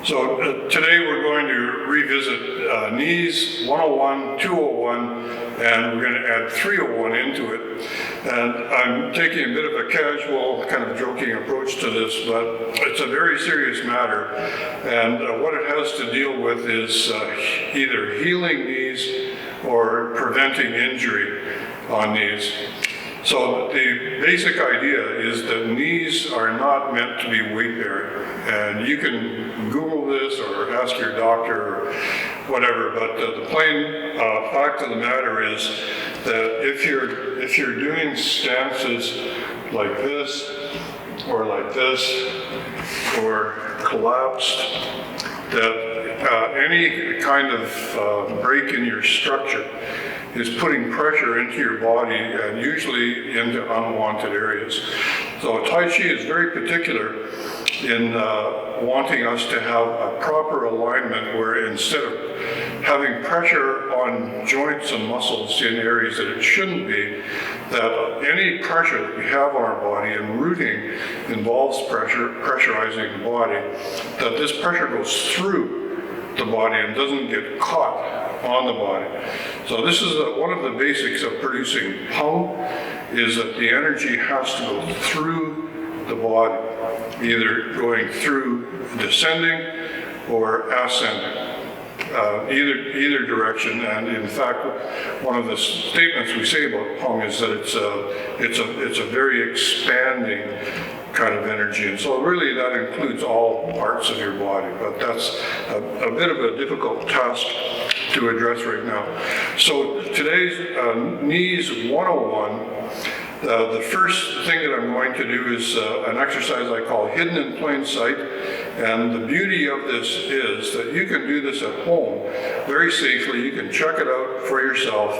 So today we're going to revisit knees 101, 201, and we're going to add 301 into it. And I'm taking a bit of a casual, kind of joking approach to this, but it's a very serious matter. And what it has to deal with is either healing knees or preventing injury on knees. So the basic idea is that knees are not meant to be weight bearing. And you can Google this or ask your doctor or whatever, but the plain fact of the matter is that if you're doing stances like this or collapsed, that any kind of break in your structure is putting pressure into your body and usually into unwanted areas. So Tai Chi is very particular in wanting us to have a proper alignment where instead of having pressure on joints and muscles in areas that it shouldn't be, that any pressure that we have on our body, and rooting involves pressurizing the body, that this pressure goes through the body and doesn't get caught on the body. So this is one of the basics of producing hum, is that the energy has to go through the body, either going through descending or ascending, either direction. And in fact, one of the statements we say about hum is that it's a very expanding kind of energy, and so really that includes all parts of your body, but that's a bit of a difficult task to address right now. So today's knees 101, the first thing that I'm going to do is an exercise I call hidden in plain sight, and the beauty of this is that you can do this at home very safely. You can check it out for yourself,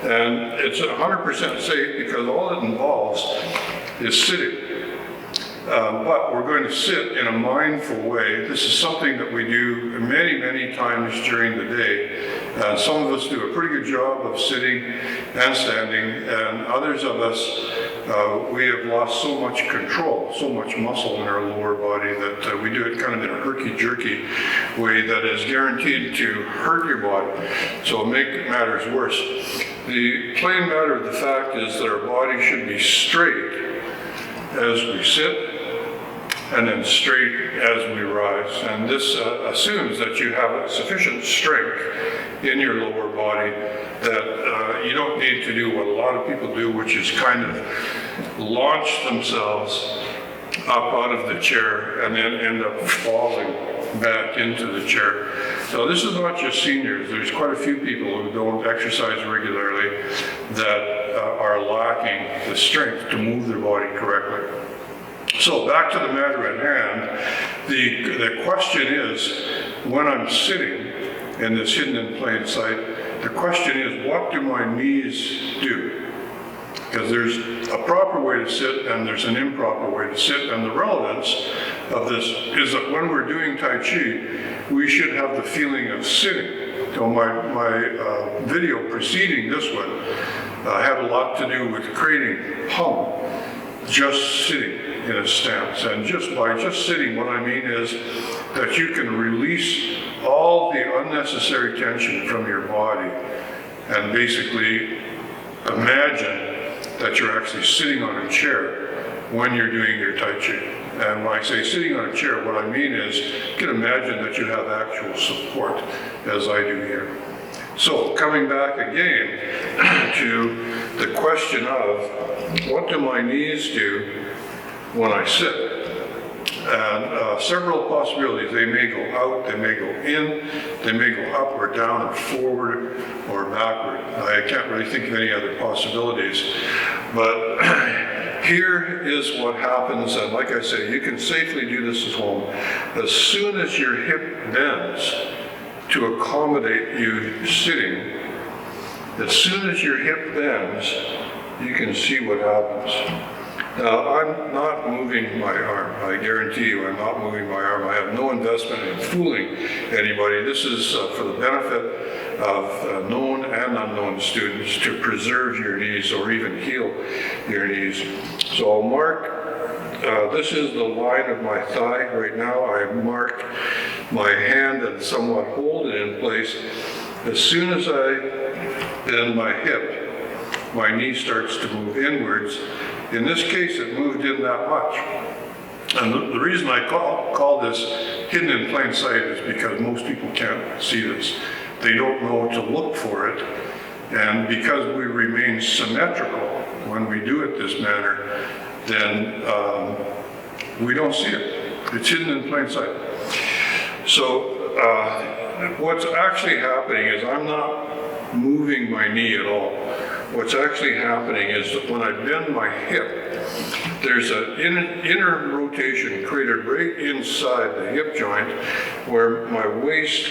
and it's 100% safe because all it involves is sitting. But we're going to sit in a mindful way. This is something that we do many, many times during the day. Some of us do a pretty good job of sitting and standing, and others of us, we have lost so much control, so much muscle in our lower body that we do it kind of in a herky-jerky way that is guaranteed to hurt your body, so make matters worse. The plain matter of the fact is that our body should be straight as we sit, and then straight as we rise. And this assumes that you have sufficient strength in your lower body that you don't need to do what a lot of people do, which is kind of launch themselves up out of the chair and then end up falling back into the chair. So this is not just seniors. There's quite a few people who don't exercise regularly that are lacking the strength to move their body correctly. So back to the matter at hand, the question is, when I'm sitting in this hidden in plain sight, the question is, what do my knees do? Because there's a proper way to sit and there's an improper way to sit, and the relevance of this is that when we're doing Tai Chi, we should have the feeling of sitting. So my video preceding this one had a lot to do with creating hum, just sitting in a stance. And by just sitting, what I mean is that you can release all the unnecessary tension from your body and basically imagine that you're actually sitting on a chair when you're doing your Tai Chi. And when I say sitting on a chair, what I mean is you can imagine that you have actual support, as I do here. So coming back again to the question of what do my knees do when I sit? And several possibilities. They may go out, they may go in, they may go up or down or forward or backward. I can't really think of any other possibilities. But here is what happens, and like I say, you can safely do this at home. As soon as your hip bends to accommodate you sitting, as soon as your hip bends, you can see what happens. Now, I'm not moving my arm. I guarantee you I'm not moving my arm. I have no investment in fooling anybody. This is for the benefit of known and unknown students to preserve your knees or even heal your knees. So I'll mark, this is the line of my thigh right now. I marked my hand and somewhat hold it in place. As soon as I bend my hip, my knee starts to move inwards. In this case, it moved in that much. And the reason I call this hidden in plain sight is because most people can't see this. They don't know to look for it. And because we remain symmetrical when we do it this manner, then we don't see it. It's hidden in plain sight. So what's actually happening is I'm not moving my knee at all. What's actually happening is that when I bend my hip, there's an inner rotation created right inside the hip joint where my waist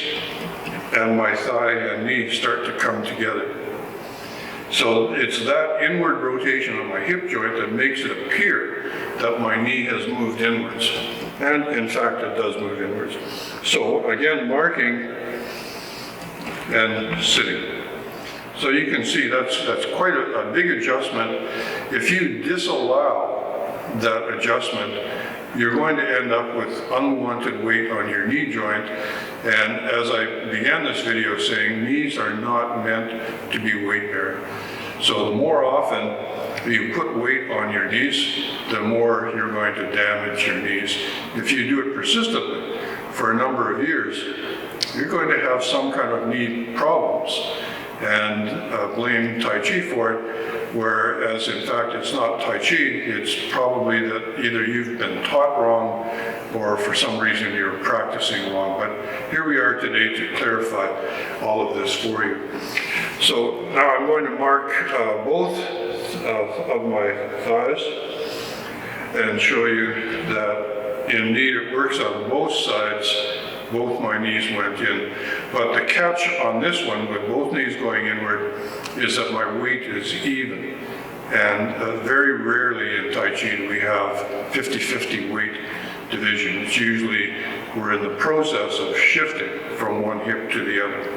and my thigh and knee start to come together. So it's that inward rotation of my hip joint that makes it appear that my knee has moved inwards. And in fact, it does move inwards. So again, marking and sitting. So you can see that's quite a big adjustment. If you disallow that adjustment, you're going to end up with unwanted weight on your knee joint. And as I began this video saying, knees are not meant to be weight bearing. So the more often you put weight on your knees, the more you're going to damage your knees. If you do it persistently for a number of years, you're going to have some kind of knee problems and blame Taiji for it, whereas in fact it's not Taiji, it's probably that either you've been taught wrong or for some reason you're practicing wrong. But here we are today to clarify all of this for you. So now I'm going to mark both of my thighs and show you that indeed it works on both sides. Both my knees went in. But the catch on this one, with both knees going inward, is that my weight is even. And very rarely in Taiji do we have 50-50 weight division. It's usually we're in the process of shifting from one hip to the other.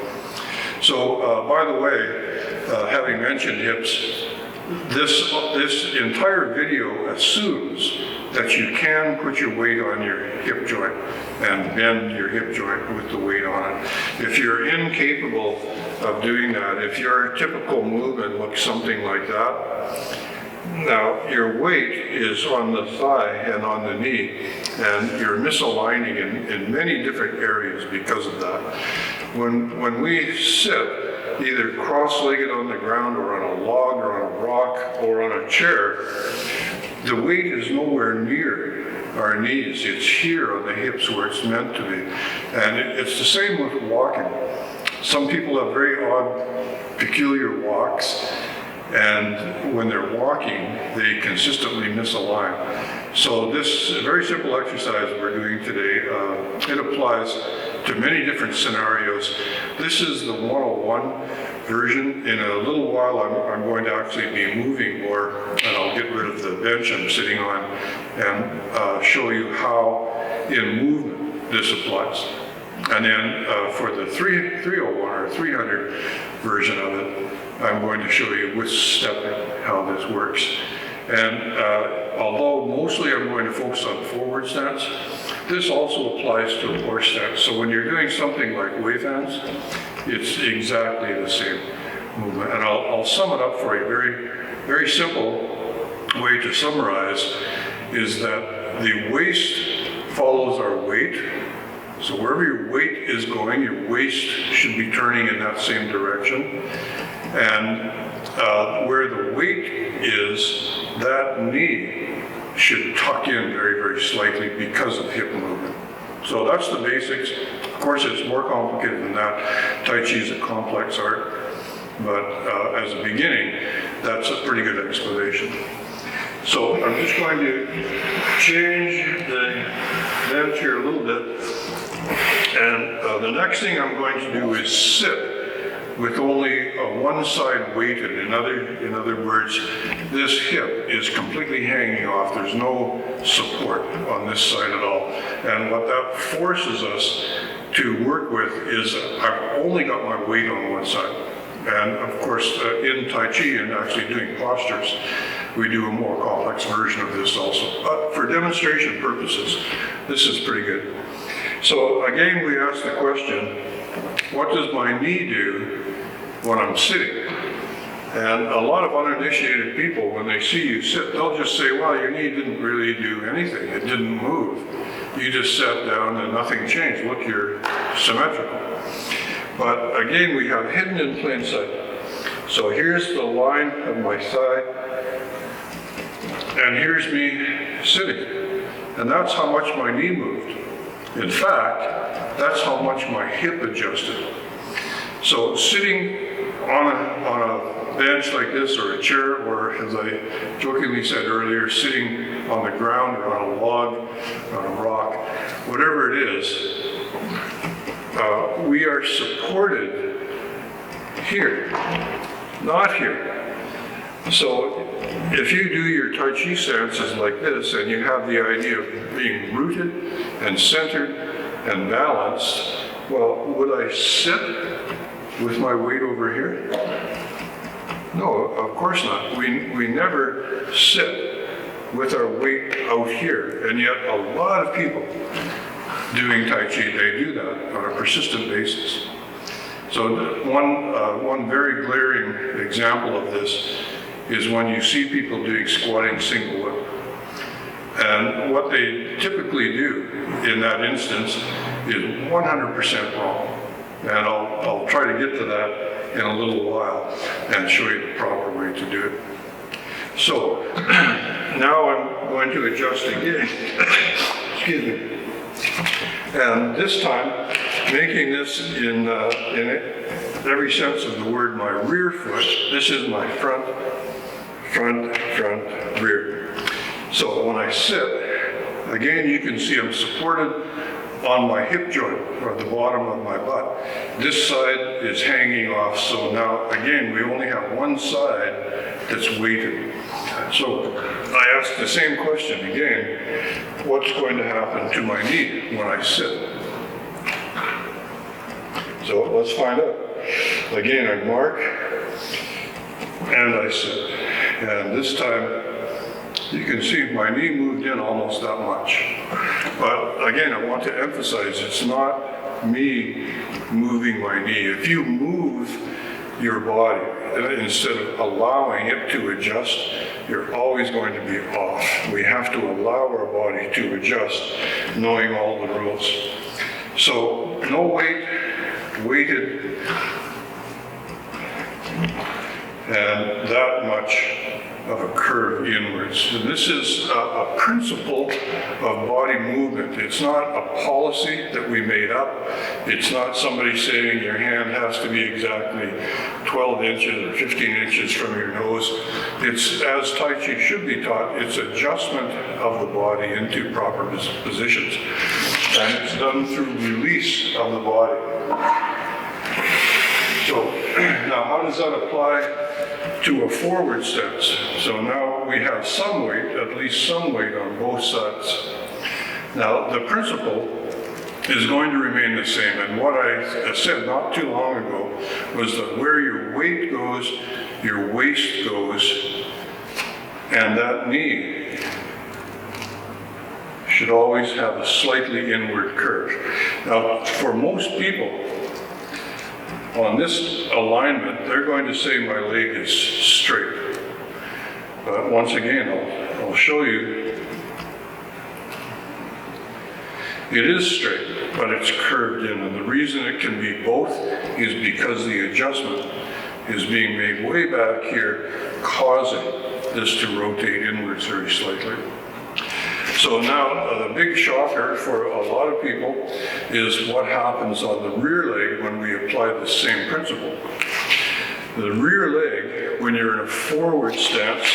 So, by the way, having mentioned hips, this entire video assumes that you can put your weight on your hip joint and bend your hip joint with the weight on it. If you're incapable of doing that, if your typical movement looks something like that, now your weight is on the thigh and on the knee, and you're misaligning in many different areas because of that. When we sit, either cross-legged on the ground or on a log or on a rock or on a chair, the weight is nowhere near our knees. It's here on the hips where it's meant to be. And it's the same with walking. Some people have very odd, peculiar walks, and when they're walking, they consistently misalign. So this very simple exercise we're doing today, it applies to many different scenarios. This is the 101 version. In a little while, I'm going to actually be moving more, and I'll get rid of the bench I'm sitting on and show you how in movement this applies. And then for the 301 or 300 version of it, I'm going to show you with stepping how this works. And although mostly I'm going to focus on forward stance, this also applies to a horse stance. So when you're doing something like wave hands, it's exactly the same movement. And I'll sum it up for you. Very simple way to summarize is that the waist follows our weight. So wherever your weight is going, your waist should be turning in that same direction. And where the weight is, that knee should tuck in very, very slightly because of hip movement. So that's the basics. Of course, it's more complicated than that. Tai Chi is a complex art, but as a beginning, that's a pretty good explanation. So I'm just going to change the bench here a little bit. And the next thing I'm going to do is sit with only one side weighted. In other words, this hip is completely hanging off. There's no support on this side at all. And what that forces us to work with is I've only got my weight on one side. And of course, in Tai Chi and actually doing postures, we do a more complex version of this also. But for demonstration purposes, this is pretty good. So again, we ask the question, what does my knee do when I'm sitting? And a lot of uninitiated people, when they see you sit, they'll just say, well, your knee didn't really do anything. It didn't move. You just sat down and nothing changed. Look, you're symmetrical. But again, we have hidden in plain sight. So here's the line of my thigh, and here's me sitting. And that's how much my knee moved. In fact, that's how much my hip adjusted. So sitting on a bench like this, or a chair, or as I jokingly said earlier, sitting on the ground or on a log, on a rock, whatever it is, we are supported here, not here. So if you do your Taiji stances like this, and you have the idea of being rooted and centered and balanced, well, would I sit with my weight over here? No, of course not. We never sit with our weight out here, and yet a lot of people doing Tai Chi, they do that on a persistent basis. So one very glaring example of this is when you see people doing squatting single lip. And what they typically do in that instance is 100% wrong. And I'll try to get to that in a little while and show you the proper way to do it. So now I'm going to adjust again. Excuse me. And this time, making this in every sense of the word my rear foot. This is my front, rear. So when I sit, again, you can see I'm supported on my hip joint, or the bottom of my butt. This side is hanging off, so now, again, we only have one side that's weighted. So I ask the same question again, what's going to happen to my knee when I sit? So let's find out. Again, I mark, and I sit. And this time, you can see my knee moved in almost that much. But again, I want to emphasize, it's not me moving my knee. If you move your body instead of allowing it to adjust, you're always going to be off. We have to allow our body to adjust, knowing all the rules. So no weight, weighted, and that much of a curve inwards. And this is a principle of body movement. It's not a policy that we made up. It's not somebody saying your hand has to be exactly 12 inches or 15 inches from your nose. It's, as Tai Chi should be taught, it's adjustment of the body into proper positions. And it's done through release of the body. So now how does that apply to a forward stance? So now we have some weight, at least some weight on both sides. Now the principle is going to remain the same, and what I said not too long ago was that where your weight goes, your waist goes, and that knee should always have a slightly inward curve. Now for most people, on this alignment, they're going to say my leg is straight. But once again, I'll show you. It is straight, but it's curved in. And the reason it can be both is because the adjustment is being made way back here, causing this to rotate inwards very slightly. So now, the big shocker for a lot of people is what happens on the rear leg when we apply the same principle. The rear leg, when you're in a forward stance,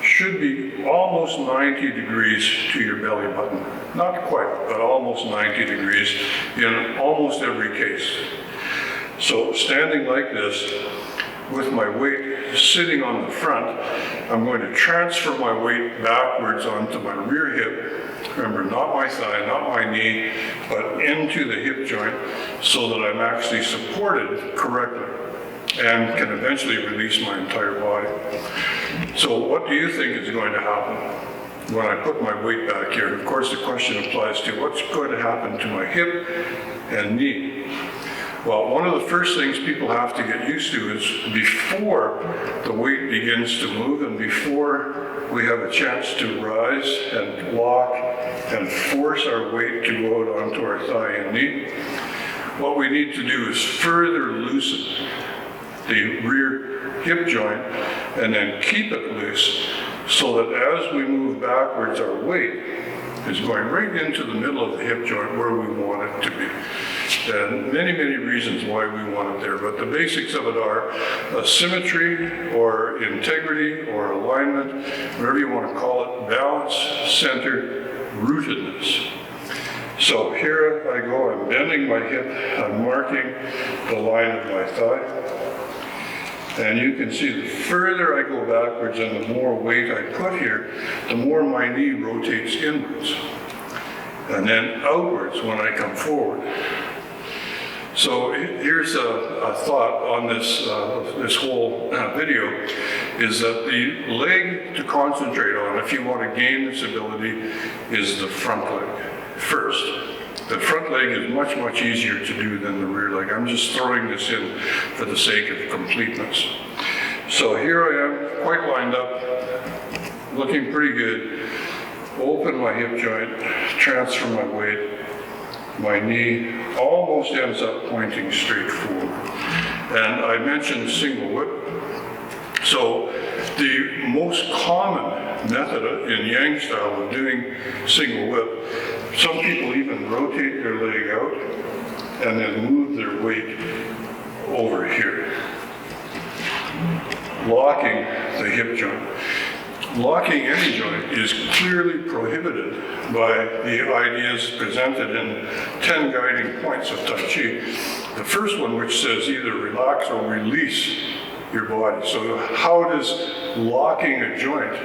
should be almost 90 degrees to your belly button. Not quite, but almost 90 degrees in almost every case. So standing like this, with my weight sitting on the front, I'm going to transfer my weight backwards onto my rear hip. Remember, not my thigh, not my knee, but into the hip joint so that I'm actually supported correctly and can eventually release my entire body. So what do you think is going to happen? when I put my weight back here. Of course, the question applies to what's going to happen to my hip and knee. Well, one of the first things people have to get used to is before the weight begins to move and before we have a chance to rise and lock and force our weight to go out onto our thigh and knee, what we need to do is further loosen the rear hip joint and then keep it loose so that as we move backwards, our weight is going right into the middle of the hip joint where we want it to be. And many, many reasons why we want it there, but the basics of it are symmetry or integrity or alignment, whatever you want to call it, balance, center, rootedness. So here I go, I'm bending my hip, I'm marking the line of my thigh. And you can see the further I go backwards and the more weight I put here, the more my knee rotates inwards. And then outwards when I come forward. So here's a thought on this whole video, is that the leg to concentrate on if you want to gain this ability is the front leg first. The front leg is much, much easier to do than the rear leg. I'm just throwing this in for the sake of completeness. So here I am, quite lined up, looking pretty good. Open my hip joint, transfer my weight. My knee almost ends up pointing straight forward. And I mentioned single whip. So the most common method in Yang style of doing single whip, some people even rotate their leg out and then move their weight over here, locking the hip joint. Locking any joint is clearly prohibited by the ideas presented in 10 guiding points of Tai Chi. The first one, which says either relax or release your body. So how does locking a joint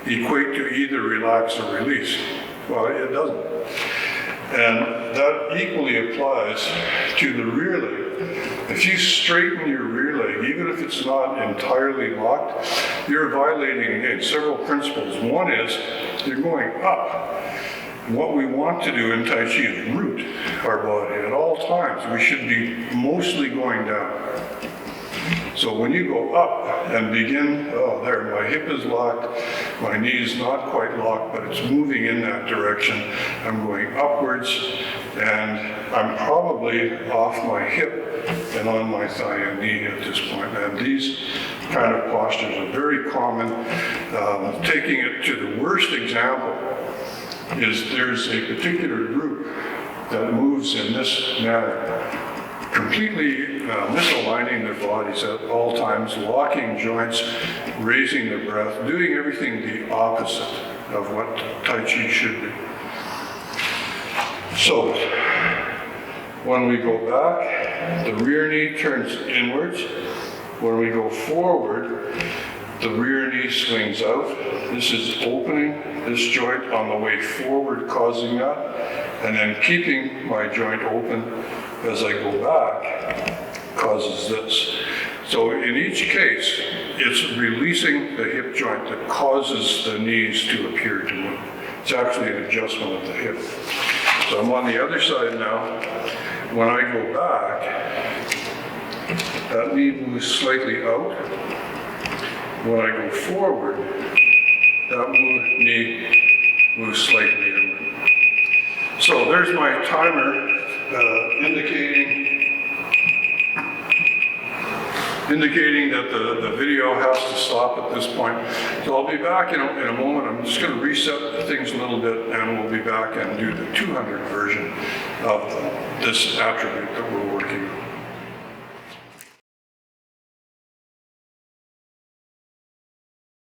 equate to either relax or release? Well, it doesn't. And that equally applies to the rear leg. If you straighten your rear leg, even if it's not entirely locked, you're violating, again, several principles. One is you're going up. And what we want to do in Tai Chi is root our body at all times. We should be mostly going down. So when you go up and begin, oh, there, my hip is locked, my knee is not quite locked, but it's moving in that direction. I'm going upwards, and I'm probably off my hip and on my thigh and knee at this point. And these kind of postures are very common. Taking it to the worst example is there's a particular group that moves in this manner, completely misaligning their bodies at all times, locking joints, raising their breath, doing everything the opposite of what Tai Chi should be. So, when we go back, the rear knee turns inwards. When we go forward, the rear knee swings out. This is opening this joint on the way forward, causing that, and then keeping my joint open as I go back causes this. So in each case, it's releasing the hip joint that causes the knees to appear to move. It's actually an adjustment of the hip. So I'm on the other side now. When I go back, that knee moves slightly out. When I go forward, that knee moves slightly inward. So there's my timer indicating that the video has to stop at this point. So I'll be back in a moment. I'm just going to reset things a little bit, and we'll be back and do the 200 version of this attribute that we're working on.